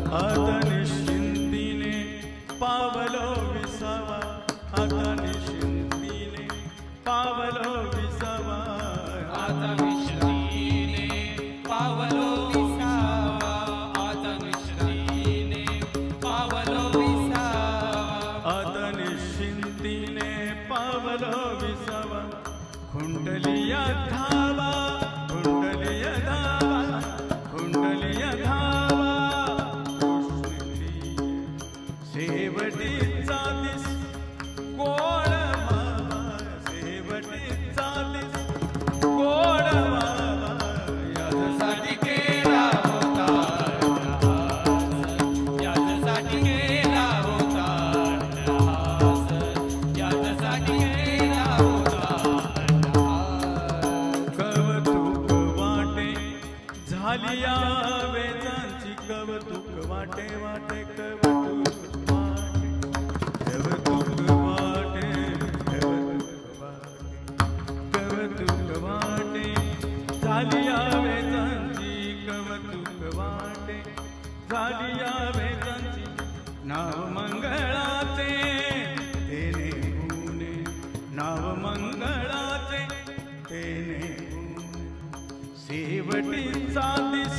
आता निश्चिंतीने पावलो विसावा, आता निश्चिंतीने पावलो विसावा, आता निश्चिंतीने पावलो विसावा, आता निश्चिंतीने पावलो विसावा, आता निश्चिंतीने पावलो विसावा. कुंडलिया धावा, कुंडलिया धावा, कुंडलिया धावा. शेवटीचा दिस गोड व्हावा, शेवटीचा दिस गोड व्हावा. याच्यासाठी केला होता याच्यासाठी केला होता याच्यासाठी केला होता. कौतुक वाटे झाली या वेदांची, कौतुक वाटे वाटे कौतुक वाटे, कौतुक वाटे, कौतुक वाटे झाली या वेदांची, कौतुक वाटे झाली या वेदांची. नाव मंगळाचे तेने गुणे, नाव मंगळाचे तेने गुणे. शेवटीचा दिस